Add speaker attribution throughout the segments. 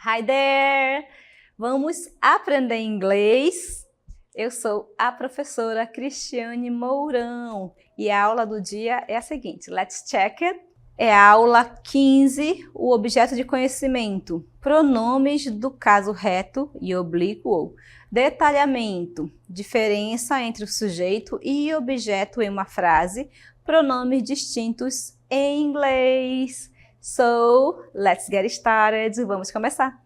Speaker 1: Hi there! Vamos aprender inglês? Eu sou a professora Cristiane Mourão e a aula do dia é a seguinte, let's check it. É a aula 15, o objeto de conhecimento, pronomes do caso reto e oblíquo, detalhamento, diferença entre o sujeito e objeto em uma frase, pronomes distintos em inglês. So, let's get started. Vamos começar.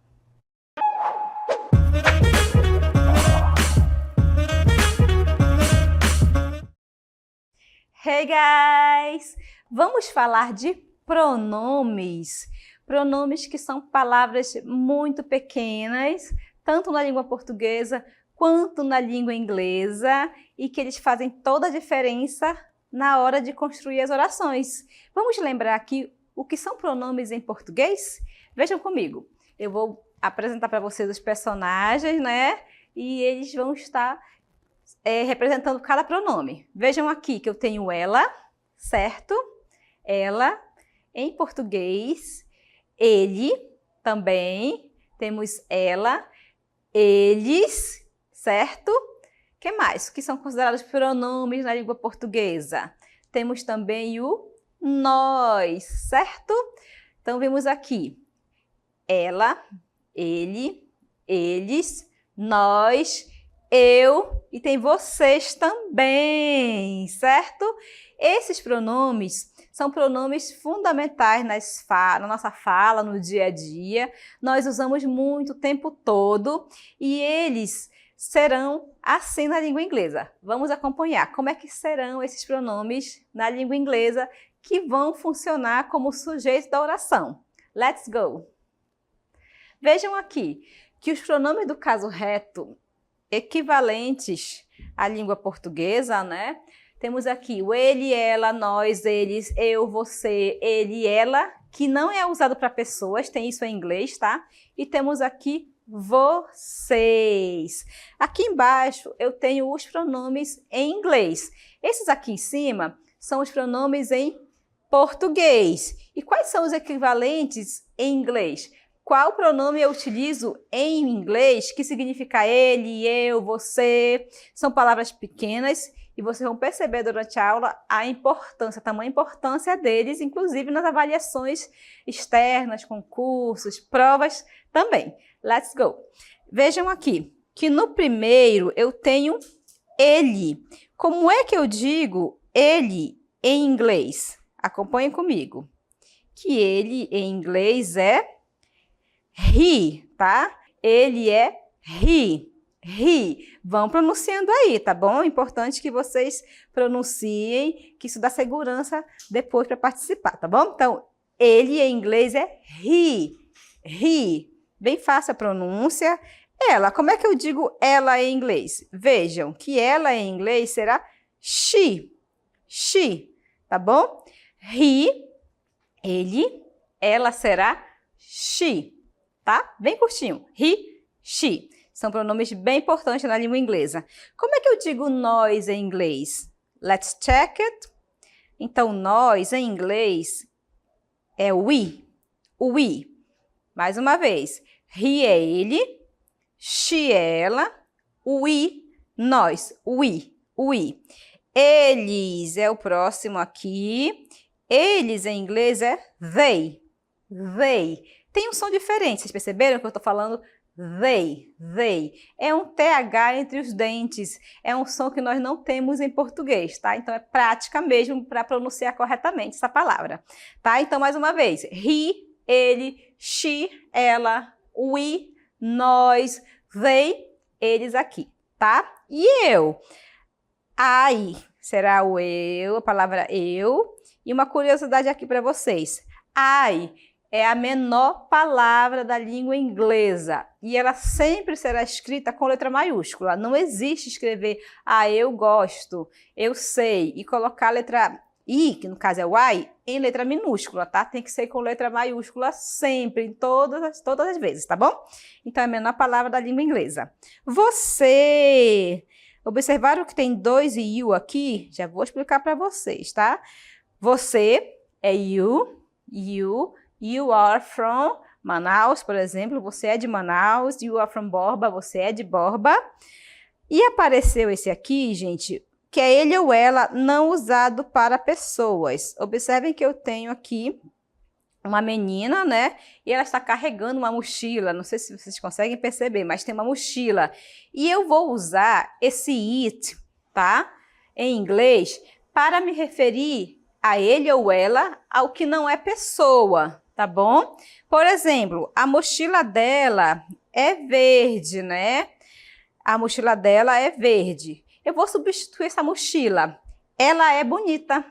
Speaker 1: Hey guys! Vamos falar de pronomes. Pronomes que são palavras muito pequenas, tanto na língua portuguesa quanto na língua inglesa, e que eles fazem toda a diferença na hora de construir as orações. Vamos lembrar aqui o que são pronomes em português? Vejam comigo. Eu vou apresentar para vocês os personagens, né? E eles vão estar representando cada pronome. Vejam aqui que eu tenho ela, certo? Ela. Em português, ele também. Temos ela, eles, certo? O que mais? O que são considerados pronomes na língua portuguesa? Temos também o nós, certo? Então, vemos aqui ela, ele, eles, nós, eu e tem vocês também, certo? Esses pronomes são pronomes fundamentais na nossa fala, no dia a dia. Nós usamos muito o tempo todo e eles serão assim na língua inglesa. Vamos acompanhar como é que serão esses pronomes na língua inglesa que vão funcionar como sujeito da oração. Let's go! Vejam aqui que os pronomes do caso reto equivalentes à língua portuguesa, né? Temos aqui o ele, ela, nós, eles, eu, você, ele, ela, que não é usado para pessoas, tem isso em inglês, tá? E temos aqui vocês. Aqui embaixo eu tenho os pronomes em inglês. Esses aqui em cima são os pronomes em português. E quais são os equivalentes em inglês? Qual pronome eu utilizo em inglês que significa ele, eu, você? São palavras pequenas e vocês vão perceber durante a aula a tamanha importância deles, inclusive nas avaliações externas, concursos, provas também. Let's go! Vejam aqui que no primeiro eu tenho ele. Como é que eu digo ele em inglês? Acompanhem comigo. Que ele em inglês é he, tá? Ele é he. He. Vão pronunciando aí, tá bom? É importante que vocês pronunciem, que isso dá segurança depois para participar, tá bom? Então, ele em inglês é he. He. Bem fácil a pronúncia. Ela, como é que eu digo ela em inglês? Vejam que ela em inglês será she. She, tá bom? He, ele, ela será she, tá? Bem curtinho. He, she. São pronomes bem importantes na língua inglesa. Como é que eu digo nós em inglês? Let's check it. Então, nós em inglês é we. We. Mais uma vez. He é ele, she é ela, we, nós, we. Eles é o próximo aqui. Eles em inglês é they. Tem um som diferente, vocês perceberam que eu estou falando they. É um TH entre os dentes, é um som que nós não temos em português, tá? Então é prática mesmo para pronunciar corretamente essa palavra, tá? Então mais uma vez, he, ele, she, ela, we, nós, they, eles aqui, tá? E eu? I será o eu, a palavra eu. E uma curiosidade aqui para vocês. I é a menor palavra da língua inglesa e ela sempre será escrita com letra maiúscula. Não existe escrever eu gosto, eu sei e colocar a letra I, que no caso é o I, em letra minúscula, tá? Tem que ser com letra maiúscula sempre, em todas as vezes, tá bom? Então é a menor palavra da língua inglesa. Você! Observaram que tem dois you aqui? Já vou explicar para vocês, tá? Você é you are from Manaus, por exemplo, você é de Manaus. You are from Borba, você é de Borba. E apareceu esse aqui, gente, que é ele ou ela não usado para pessoas. Observem que eu tenho aqui uma menina, né? E ela está carregando uma mochila. Não sei se vocês conseguem perceber, mas tem uma mochila. E eu vou usar esse it, tá? Em inglês, para me referir a ele ou ela, ao que não é pessoa, tá bom? Por exemplo, a mochila dela é verde, né? A mochila dela é verde. Eu vou substituir essa mochila. Ela é bonita.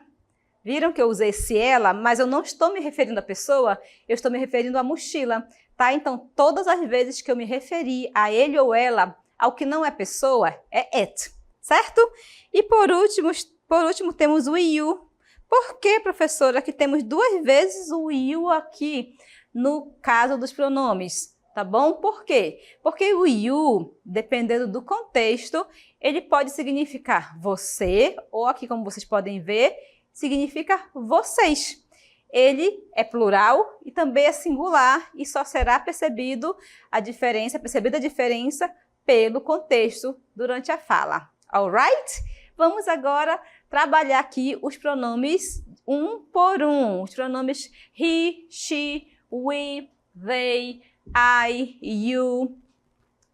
Speaker 1: Viram que eu usei esse ela, mas eu não estou me referindo à pessoa, eu estou me referindo à mochila, tá? Então, todas as vezes que eu me referi a ele ou ela, ao que não é pessoa, é it, certo? E por último temos o you. Por que, professora, que temos 2 vezes o you aqui no caso dos pronomes? Tá bom? Por quê? Porque o you, dependendo do contexto, ele pode significar você, ou aqui, como vocês podem ver, significa vocês. Ele é plural e também é singular e só será percebida a diferença pelo contexto durante a fala. Alright? Vamos agora trabalhar aqui os pronomes um por um. Os pronomes he, she, we, they, I, you,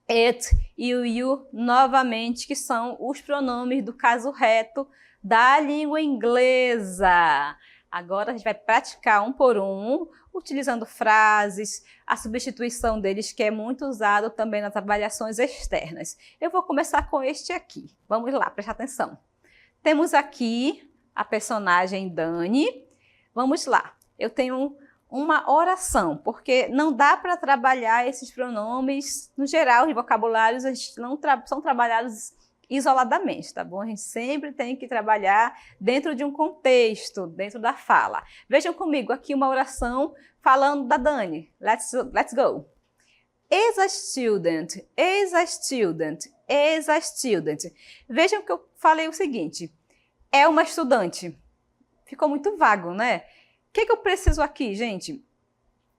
Speaker 1: it e o you novamente, que são os pronomes do caso reto da língua inglesa. Agora a gente vai praticar um por um, utilizando frases, a substituição deles, que é muito usado também nas avaliações externas. Eu vou começar com este aqui. Vamos lá, prestar atenção. Temos aqui a personagem Dani. Vamos lá. Eu tenho uma oração, porque não dá para trabalhar esses pronomes, no geral, os vocabulários a gente não são trabalhados isoladamente, tá bom? A gente sempre tem que trabalhar dentro de um contexto, dentro da fala. Vejam comigo aqui uma oração falando da Dani. Let's go. Is a student, is a student, is a student. Vejam que eu falei o seguinte, é uma estudante. Ficou muito vago, né? O que eu preciso aqui, gente?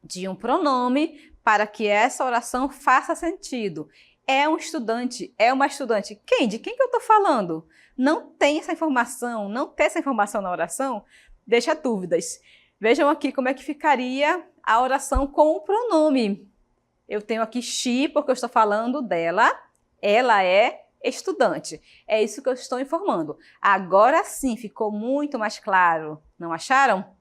Speaker 1: De um pronome para que essa oração faça sentido. É um estudante, é uma estudante. Quem? De quem que eu estou falando? Não tem essa informação, não tem essa informação na oração? Deixa dúvidas. Vejam aqui como é que ficaria a oração com o pronome. Eu tenho aqui she, porque eu estou falando dela. Ela é estudante. É isso que eu estou informando. Agora sim, ficou muito mais claro. Não acharam?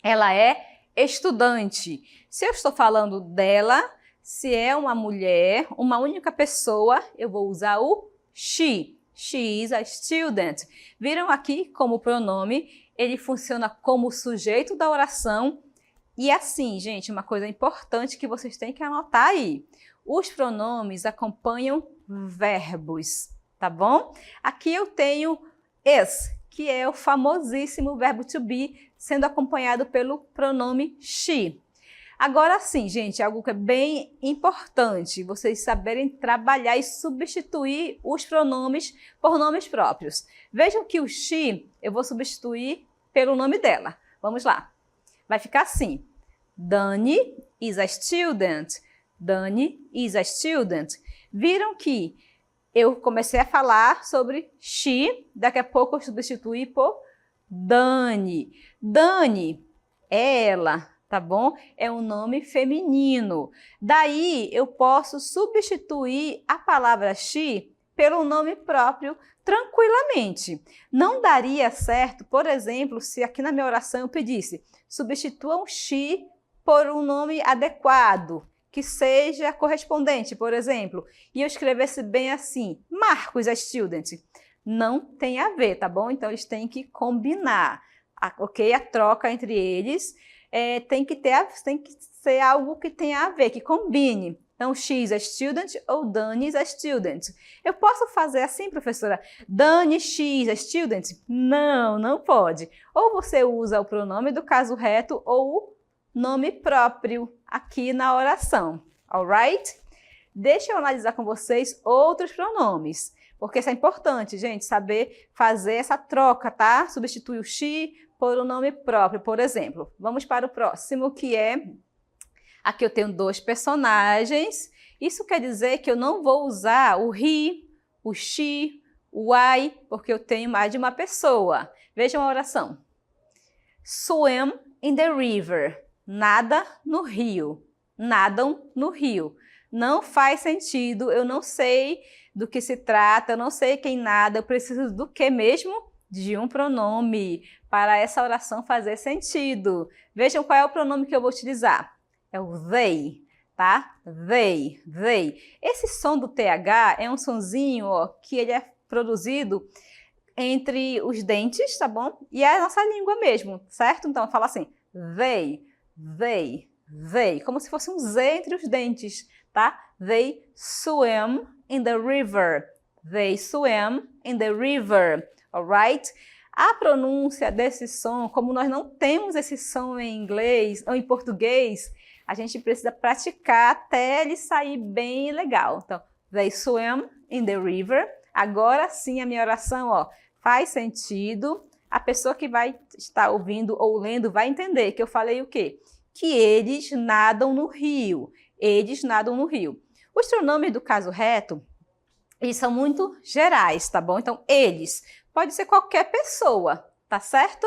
Speaker 1: Ela é estudante. Se eu estou falando dela, se é uma mulher, uma única pessoa, eu vou usar o she. She is a student. Viram aqui como o pronome, ele funciona como sujeito da oração. E assim, gente, uma coisa importante que vocês têm que anotar aí. Os pronomes acompanham verbos, tá bom? Aqui eu tenho is, que é o famosíssimo verbo to be, sendo acompanhado pelo pronome she. Agora sim, gente, algo que é bem importante, vocês saberem trabalhar e substituir os pronomes por nomes próprios. Vejam que o she eu vou substituir pelo nome dela. Vamos lá. Vai ficar assim. Dani is a student. Dani is a student. Viram que eu comecei a falar sobre she, daqui a pouco eu substituí por Dani. Dani é ela, tá bom? É um nome feminino. Daí eu posso substituir a palavra she pelo nome próprio tranquilamente. Não daria certo, por exemplo, se aqui na minha oração eu pedisse substituam she por um nome adequado, que seja correspondente, por exemplo, e eu escrevesse bem assim, Marcos é student. Não tem a ver, tá bom? Então, eles têm que combinar, ok? A troca entre eles tem que ser algo que tenha a ver, que combine. Então, she is a student ou Dani is a student. Eu posso fazer assim, professora? Dani, she is a student? Não, não pode. Ou você usa o pronome do caso reto ou o nome próprio aqui na oração, alright? Deixa eu analisar com vocês outros pronomes, porque isso é importante, gente, saber fazer essa troca, tá? Substituir o she por um nome próprio, por exemplo. Vamos para o próximo, que é Aqui eu tenho dois personagens. Isso quer dizer que eu não vou usar o he, o she, o I, porque eu tenho mais de uma pessoa. Vejam a oração. Swim in the river. Nada no rio. Nadam no rio. Não faz sentido, eu não sei do que se trata, eu não sei quem nada, eu preciso do que mesmo? De um pronome para essa oração fazer sentido. Vejam qual é o pronome que eu vou utilizar. É o they, tá? They, they. Esse som do TH é um sonzinho, ó, que ele é produzido entre os dentes, tá bom? E é a nossa língua mesmo, certo? Então, fala assim, they, como se fosse um Z entre os dentes, tá? They swim in the river. They swim in the river, alright? A pronúncia desse som, como nós não temos esse som em inglês ou em português, a gente precisa praticar até ele sair bem legal. Então, they swim in the river. Agora sim a minha oração, ó, faz sentido. A pessoa que vai estar ouvindo ou lendo vai entender que eu falei o quê? Que eles nadam no rio. Eles nadam no rio. Os pronomes do caso reto, eles são muito gerais, tá bom? Então, eles pode ser qualquer pessoa, tá certo?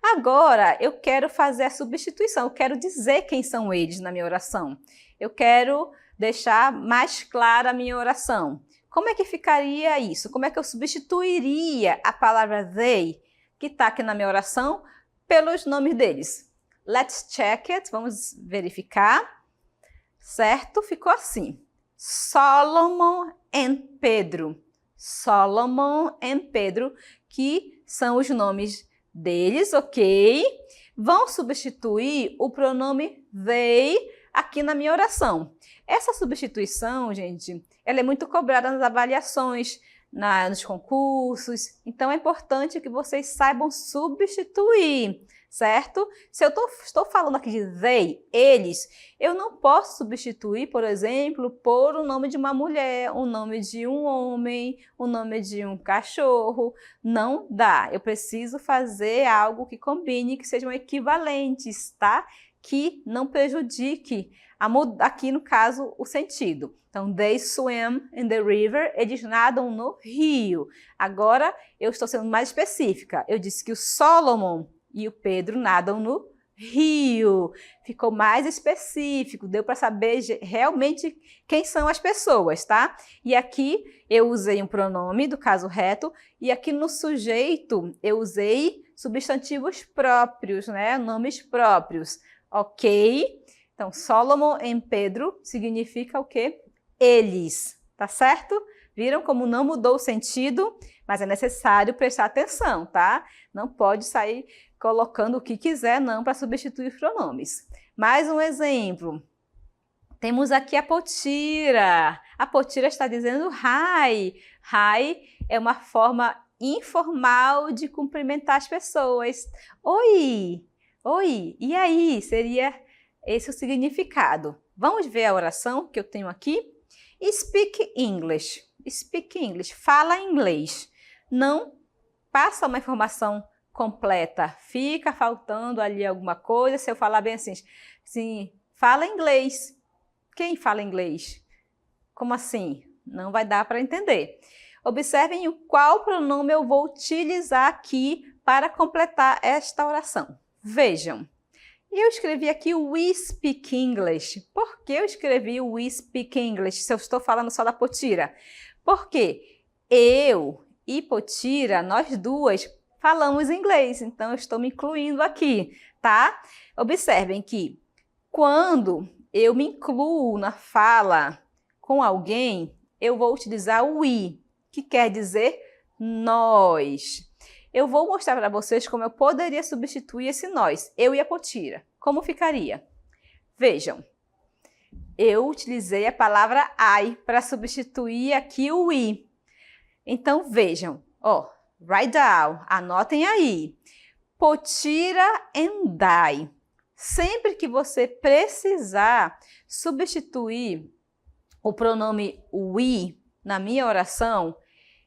Speaker 1: Agora, eu quero fazer a substituição. Eu quero dizer quem são eles na minha oração. Eu quero deixar mais clara a minha oração. Como é que ficaria isso? Como é que eu substituiria a palavra they, que está aqui na minha oração, pelos nomes deles? Let's check it. Vamos verificar. Certo? Ficou assim. Solomon and Pedro. Solomon and Pedro, que são os nomes deles, ok? Vão substituir o pronome they aqui na minha oração. Essa substituição, gente, ela é muito cobrada nas avaliações, nos concursos, então é importante que vocês saibam substituir, certo? Se eu estou falando aqui de they, eles, eu não posso substituir, por exemplo, por o nome de uma mulher, o nome de um homem, o nome de um cachorro. Não dá. Eu preciso fazer algo que combine, que sejam equivalentes, tá? Que não prejudique, aqui no caso, o sentido. Então, they swim in the river, eles nadam no rio. Agora, eu estou sendo mais específica. Eu disse que o Solomon e o Pedro nadam no rio. Ficou mais específico, deu para saber realmente quem são as pessoas, tá? E aqui eu usei um pronome do caso reto, e aqui no sujeito eu usei substantivos próprios, né? Nomes próprios, ok? Então, Solomon e Pedro significa o quê? Eles, tá certo? Viram como não mudou o sentido, mas é necessário prestar atenção, tá? Não pode sair colocando o que quiser, não, para substituir os pronomes. Mais um exemplo. Temos aqui a Potira. A Potira está dizendo hi. Hi é uma forma informal de cumprimentar as pessoas. Oi, oi, e aí? Seria esse o significado. Vamos ver a oração que eu tenho aqui? Speak English. Speak English. Fala inglês. Não passa uma informação completa. Fica faltando ali alguma coisa. Se eu falar bem assim, fala inglês. Quem fala inglês? Como assim? Não vai dar para entender. Observem qual pronome eu vou utilizar aqui para completar esta oração. Vejam. Eu escrevi aqui we speak English. Por que eu escrevi we speak English se eu estou falando só da Potira? Porque eu e Potira, nós duas, falamos inglês. Então, eu estou me incluindo aqui, tá? Observem que quando eu me incluo na fala com alguém, eu vou utilizar o we, que quer dizer nós. Eu vou mostrar para vocês como eu poderia substituir esse nós, eu e a Potira. Como ficaria? Vejam, eu utilizei a palavra I para substituir aqui o we. Então, vejam, ó, write down, anotem aí. Potira and I. Sempre que você precisar substituir o pronome we na minha oração,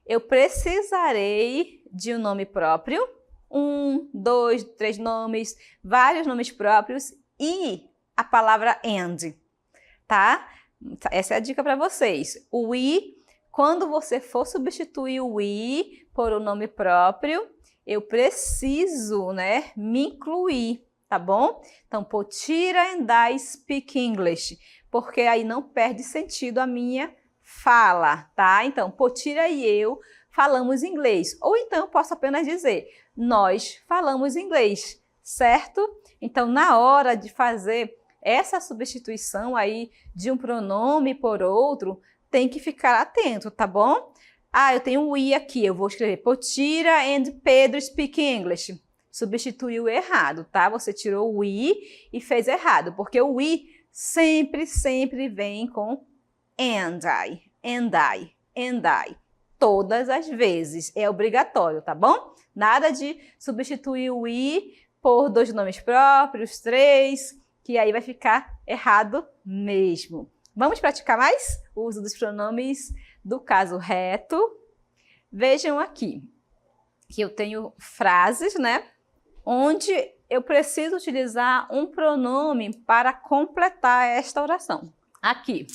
Speaker 1: eu precisarei de um nome próprio, 1, 2, 3 nomes, vários nomes próprios e a palavra and, tá? Essa é a dica para vocês. O we, quando você for substituir o we por um nome próprio, eu preciso, né, me incluir, tá bom? Então, Potira and I speak English, porque aí não perde sentido a minha fala, tá? Então, Potira e eu falamos inglês. Ou então, eu posso apenas dizer, nós falamos inglês, certo? Então, na hora de fazer essa substituição aí de um pronome por outro, tem que ficar atento, tá bom? Ah, eu tenho um we aqui, eu vou escrever Potira and Pedro speak English. Substituiu errado, tá? Você tirou o we e fez errado, porque o we sempre vem com and I. Todas as vezes, é obrigatório, tá bom? Nada de substituir o we por dois nomes próprios, três, que aí vai ficar errado mesmo. Vamos praticar mais o uso dos pronomes do caso reto? Vejam aqui que eu tenho frases, né, onde eu preciso utilizar um pronome para completar esta oração. Aqui,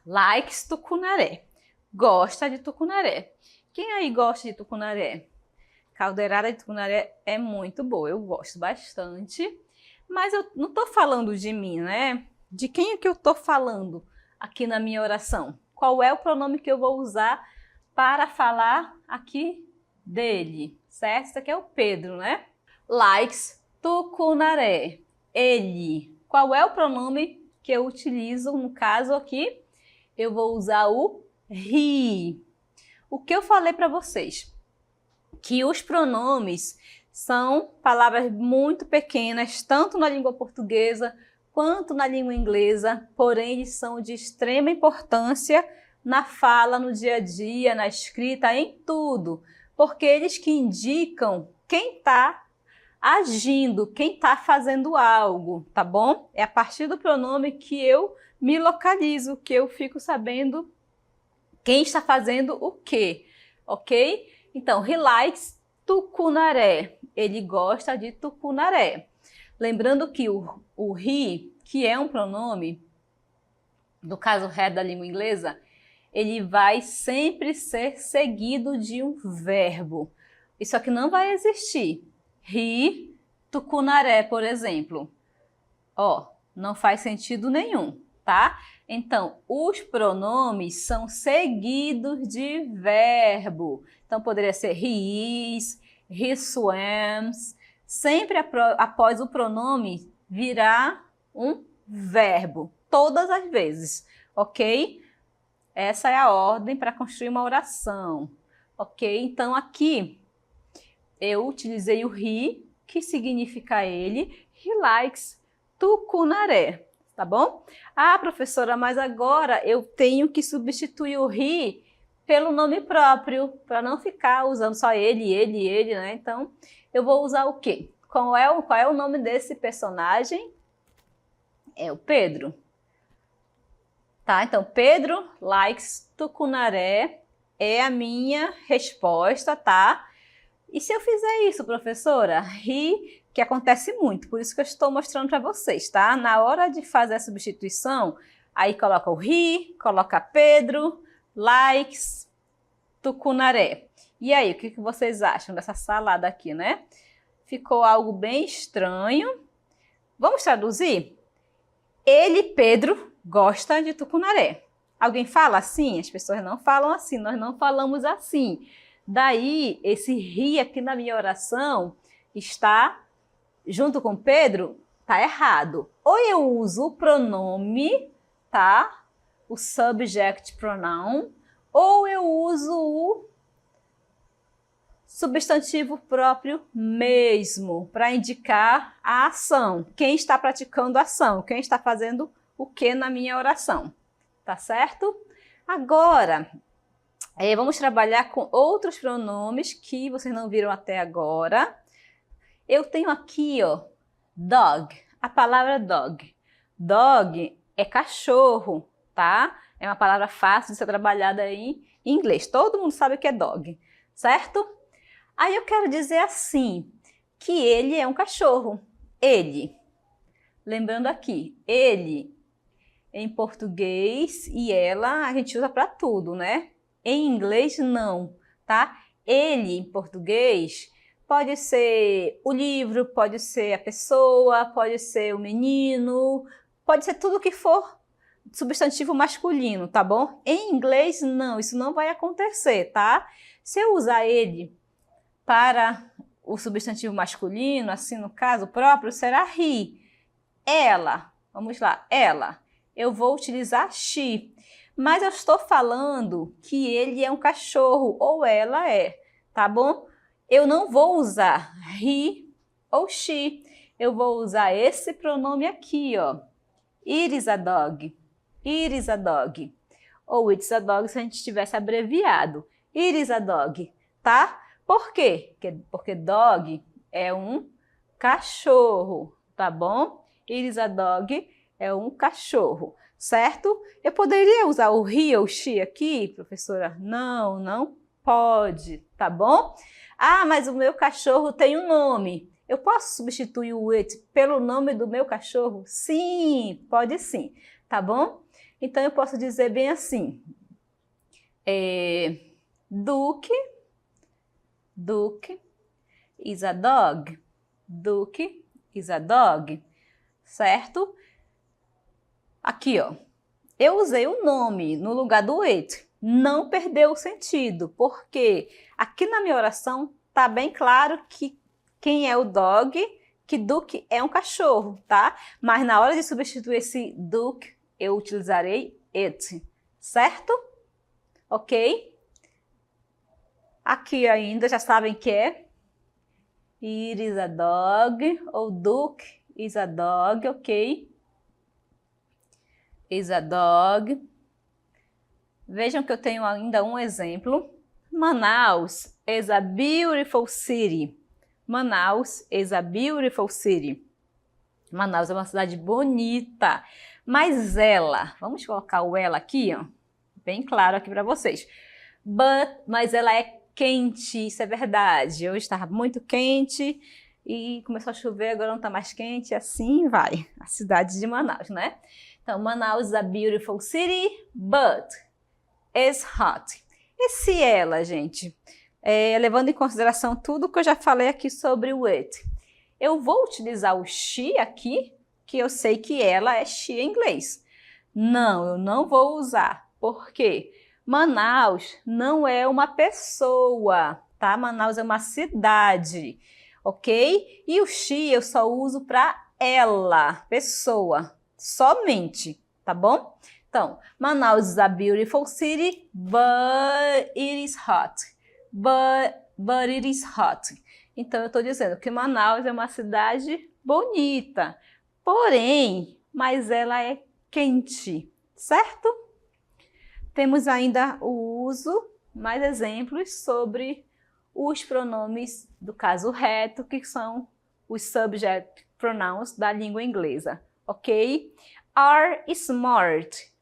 Speaker 1: likes tucunaré, gosta de tucunaré. Quem aí gosta de tucunaré? Caldeirada de tucunaré é muito boa, eu gosto bastante. Mas eu não estou falando de mim, né? De quem é que eu estou falando aqui na minha oração? Qual é o pronome que eu vou usar para falar aqui dele, certo? Isso aqui é o Pedro, né? Likes tucunaré, ele. Qual é o pronome que eu utilizo no caso aqui? Eu vou usar o he. O que eu falei para vocês? Que os pronomes são palavras muito pequenas, tanto na língua portuguesa quanto na língua inglesa, porém eles são de extrema importância na fala, no dia a dia, na escrita, em tudo, porque eles que indicam quem está agindo, quem está fazendo algo, tá bom? É a partir do pronome que eu me localizo, que eu fico sabendo quem está fazendo o quê, ok? Então, he likes tucunaré. Ele gosta de tucunaré. Lembrando que o he, que é um pronome, do caso reto da língua inglesa, ele vai sempre ser seguido de um verbo. Isso aqui não vai existir. He tucunaré, por exemplo. Ó, não faz sentido nenhum, tá? Então, os pronomes são seguidos de verbo. Então, poderia ser he is, he swims. Sempre após o pronome virá um verbo, todas as vezes, ok? Essa é a ordem para construir uma oração, ok? Então, aqui eu utilizei o he, que significa ele. He likes tucunaré. Tá bom? Ah, professora, mas agora eu tenho que substituir o he pelo nome próprio, para não ficar usando só ele, né? Então, eu vou usar o quê? Qual é o nome desse personagem? É o Pedro. Tá? Então, Pedro likes tucunaré é a minha resposta, tá? E se eu fizer isso, professora? He, que acontece muito, por isso que eu estou mostrando para vocês, tá? Na hora de fazer a substituição, aí coloca o he, coloca Pedro, likes, tucunaré. E aí, o que vocês acham dessa salada aqui, né? Ficou algo bem estranho. Vamos traduzir? Ele, Pedro, gosta de tucunaré. Alguém fala assim? As pessoas não falam assim, nós não falamos assim. Daí, esse he aqui na minha oração está junto com Pedro, tá errado. Ou eu uso o pronome, tá? O subject pronoun, ou eu uso o substantivo próprio mesmo, para indicar a ação. Quem está praticando a ação, quem está fazendo o que na minha oração. Tá certo? Agora, vamos trabalhar com outros pronomes que vocês não viram até agora. Eu tenho aqui, ó, dog, a palavra dog. Dog é cachorro, tá? É uma palavra fácil de ser trabalhada em inglês. Todo mundo sabe o que é dog, certo? Aí eu quero dizer assim, que ele é um cachorro. Ele. Lembrando aqui, ele em português e ela a gente usa para tudo, né? Em inglês não, tá? Ele em português pode ser o livro, pode ser a pessoa, pode ser o menino, pode ser tudo que for substantivo masculino, tá bom? Em inglês não, isso não vai acontecer, tá? Se eu usar ele para o substantivo masculino, assim no caso próprio, será he. Ela, vamos lá, ela. Eu vou utilizar she. Mas eu estou falando que ele é um cachorro ou ela é, tá bom? Eu não vou usar he ou she. Eu vou usar esse pronome aqui, ó. It is a dog. It is a dog. Ou it's a dog se a gente tivesse abreviado. It is a dog, tá? Por quê? Porque dog é um cachorro, tá bom? It is a dog é um cachorro, certo? Eu poderia usar o he ou she aqui, professora? Não, não pode, tá bom? Ah, mas o meu cachorro tem um nome. Eu posso substituir o it pelo nome do meu cachorro? Sim, pode sim, tá bom? Então eu posso dizer bem assim, Duke is a dog. Duke is a dog, certo? Aqui, ó, eu usei o nome no lugar do it. Não perdeu o sentido, porque aqui na minha oração tá bem claro que quem é o dog, que Duke é um cachorro, tá? Mas na hora de substituir esse Duke, eu utilizarei it, certo? Ok? Aqui ainda já sabem que é It is a dog, ou Duke is a dog, ok? Is a dog. Vejam que eu tenho ainda um exemplo. Manaus is a beautiful city. Manaus is a beautiful city. Manaus é uma cidade bonita, mas ela, vamos colocar o ela aqui, ó, bem claro aqui para vocês. Mas ela é quente, isso é verdade. Hoje estava muito quente e começou a chover, agora não está mais quente, assim vai. A cidade de Manaus, né? Então, Manaus is a beautiful city, but it's hot. Esse ela, gente, levando em consideração tudo que eu já falei aqui sobre o it, eu vou utilizar o she aqui, que eu sei que ela é she em inglês. Não, eu não vou usar. Por quê? Manaus não é uma pessoa, tá? Manaus é uma cidade, ok? E o she eu só uso para ela, pessoa, somente, tá bom? Então, Manaus is a beautiful city, but it is hot. But it is hot. Então, eu estou dizendo que Manaus é uma cidade bonita, porém, mas ela é quente, certo? Temos ainda o uso, mais exemplos sobre os pronomes do caso reto, que são os subject pronouns da língua inglesa, ok? Are smart,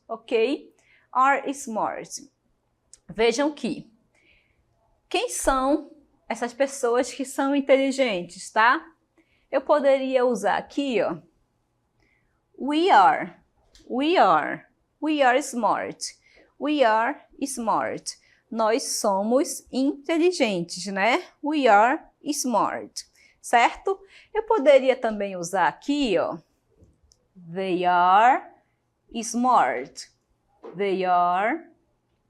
Speaker 1: ok? Are smart. Vejam que quem são essas pessoas que são inteligentes, tá? Eu poderia usar aqui, ó, we are smart, we are smart. Nós somos inteligentes, né? We are smart, certo? Eu poderia também usar aqui, ó, they are smart, they are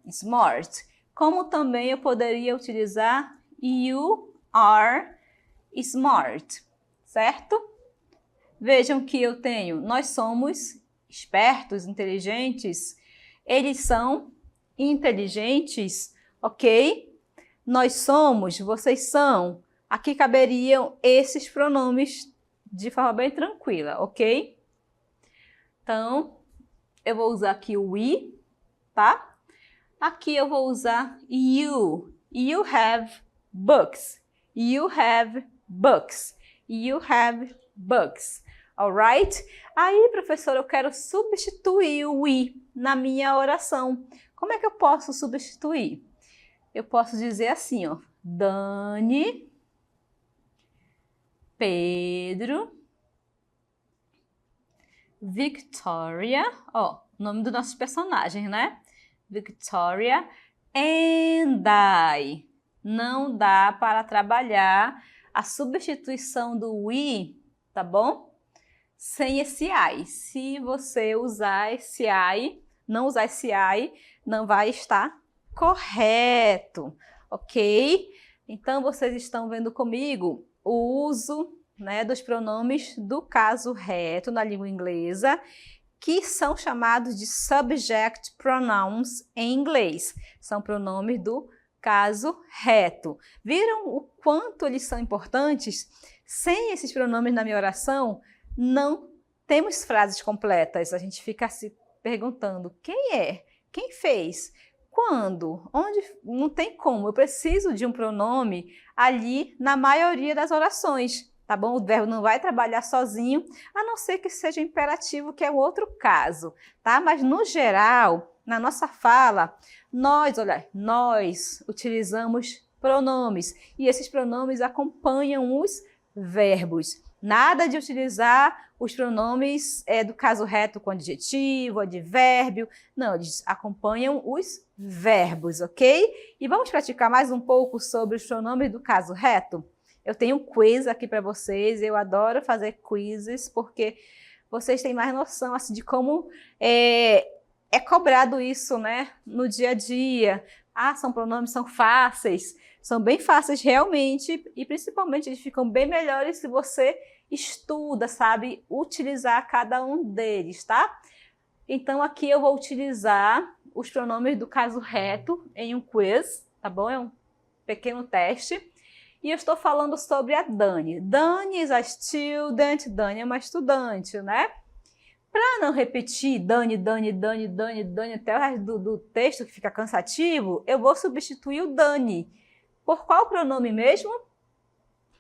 Speaker 1: smart. Como também eu poderia utilizar you are smart, certo? Vejam que eu tenho, nós somos espertos, inteligentes, eles são inteligentes, ok? Nós somos, vocês são. Aqui caberiam esses pronomes de forma bem tranquila, ok? Então, eu vou usar aqui o we, tá? Aqui eu vou usar you. You have books. You have books. You have books. Alright? Aí, professora, eu quero substituir o we na minha oração. Como é que eu posso substituir? Eu posso dizer assim, ó. Dani Pedro, Victoria, ó, o nome dos nossos personagens, né? Victoria and I. Não dá para trabalhar a substituição do we, tá bom? Sem esse I. Se você usar esse I, não usar esse I, não vai estar correto, ok? Então, vocês estão vendo comigo o uso, né, dos pronomes do caso reto na língua inglesa, que são chamados de subject pronouns em inglês. São pronomes do caso reto. Viram o quanto eles são importantes? Sem esses pronomes na minha oração, não temos frases completas. A gente fica se perguntando, quem é? Quem fez? Quando? Onde? Não tem como. Eu preciso de um pronome ali na maioria das orações, tá bom? O verbo não vai trabalhar sozinho, a não ser que seja imperativo, que é outro caso, tá? Mas, no geral, na nossa fala, nós utilizamos pronomes e esses pronomes acompanham os verbos. Nada de utilizar os pronomes do caso reto com adjetivo, advérbio. Não, eles acompanham os verbos, ok? E vamos praticar mais um pouco sobre os pronomes do caso reto? Eu tenho um quiz aqui para vocês. Eu adoro fazer quizzes porque vocês têm mais noção assim, de como é cobrado isso, né, no dia a dia. Ah, são pronomes, são fáceis. São bem fáceis realmente e principalmente eles ficam bem melhores se você estuda, sabe, utilizar cada um deles, tá? Então aqui eu vou utilizar os pronomes do caso reto em um quiz, tá bom? É um pequeno teste. E eu estou falando sobre a Dani. Dani is a student, Dani é uma estudante, né? Para não repetir Dani até o resto do texto que fica cansativo, eu vou substituir o Dani. Por qual pronome mesmo?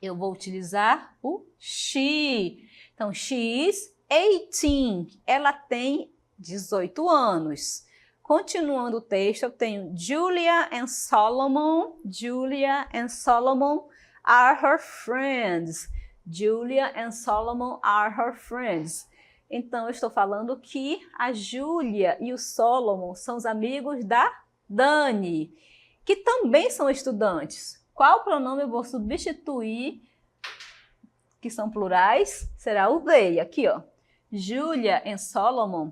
Speaker 1: Eu vou utilizar o she. Então, she is 18. Ela tem 18 anos. Continuando o texto, eu tenho Julia and Solomon. Julia and Solomon are her friends. Julia and Solomon are her friends. Então, eu estou falando que a Júlia e o Solomon são os amigos da Dani, que também são estudantes. Qual pronome eu vou substituir, que são plurais? Será o they, aqui, ó. Julia e Solomon,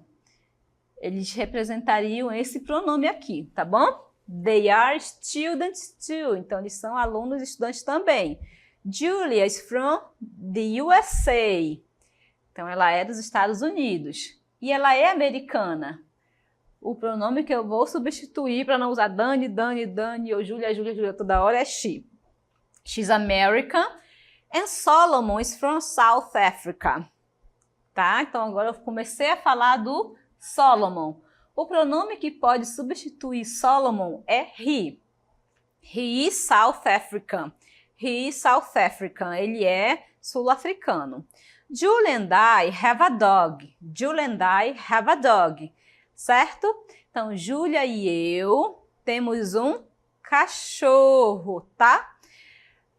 Speaker 1: eles representariam esse pronome aqui, tá bom? They are students too. Então, eles são alunos e estudantes também. Julia is from the USA. Então, ela é dos Estados Unidos. E ela é americana. O pronome que eu vou substituir para não usar Dani ou Julia toda hora é she. She's American. And Solomon is from South Africa. Tá? Então, agora eu comecei a falar do Solomon. O pronome que pode substituir Solomon é he. He is South African. He is South African. Ele é sul-africano. Julie and I have a dog. Julie and I have a dog. Certo? Então, Júlia e eu temos um cachorro, tá?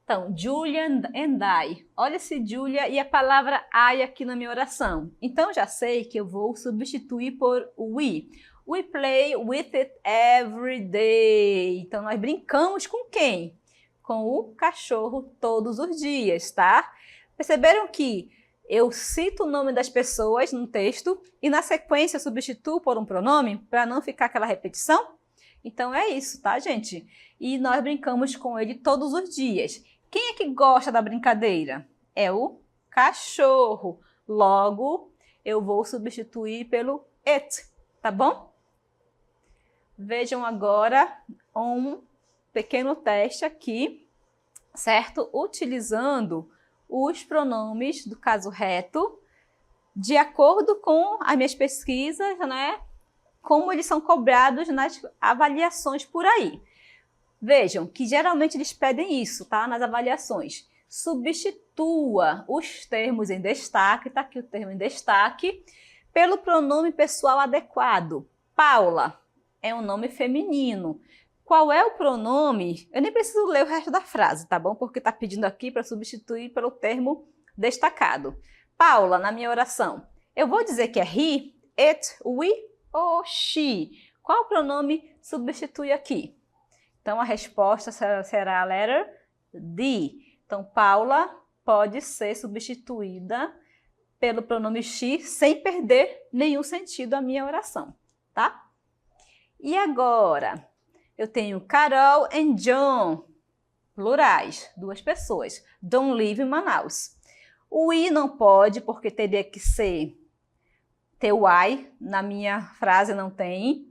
Speaker 1: Então, Julia and I. Olha esse Julia e a palavra I aqui na minha oração. Então, já sei que eu vou substituir por we. We play with it every day. Então, nós brincamos com quem? Com o cachorro todos os dias, tá? Perceberam que eu cito o nome das pessoas no texto e na sequência eu substituo por um pronome para não ficar aquela repetição? Então é isso, tá, gente? E nós brincamos com ele todos os dias. Quem é que gosta da brincadeira? É o cachorro. Logo, eu vou substituir pelo it, tá bom? Vejam agora um pequeno teste aqui, certo? Utilizando os pronomes do caso reto, de acordo com as minhas pesquisas, né? Como eles são cobrados nas avaliações por aí. Vejam que geralmente eles pedem isso, tá? Nas avaliações. Substitua os termos em destaque, tá aqui o termo em destaque, pelo pronome pessoal adequado. Paula é um nome feminino. Qual é o pronome? Eu nem preciso ler o resto da frase, tá bom? Porque está pedindo aqui para substituir pelo termo destacado. Paula, na minha oração, eu vou dizer que é he, it, we ou she? Qual pronome substitui aqui? Então, a resposta será a letra D. Então, Paula pode ser substituída pelo pronome she sem perder nenhum sentido a minha oração, tá? E agora, eu tenho Carol e John, plurais, 2 pessoas. Don't live em Manaus. O I não pode, porque teria que ter o I. Na minha frase não tem.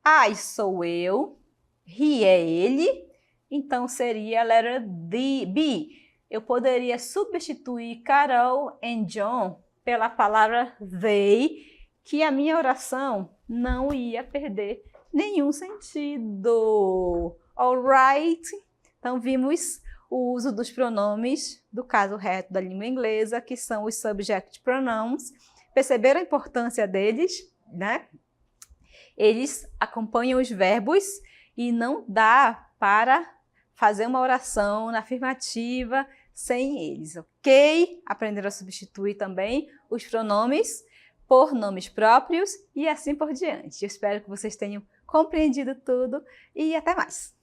Speaker 1: I sou eu. He é ele. Então, seria a letra B. Eu poderia substituir Carol e John pela palavra they, que a minha oração não ia perder nenhum sentido. Alright? Então, vimos o uso dos pronomes do caso reto da língua inglesa, que são os subject pronouns. Perceberam a importância deles, né? Eles acompanham os verbos e não dá para fazer uma oração na afirmativa sem eles, ok? Aprenderam a substituir também os pronomes por nomes próprios e assim por diante. Eu espero que vocês tenham compreendido tudo e até mais!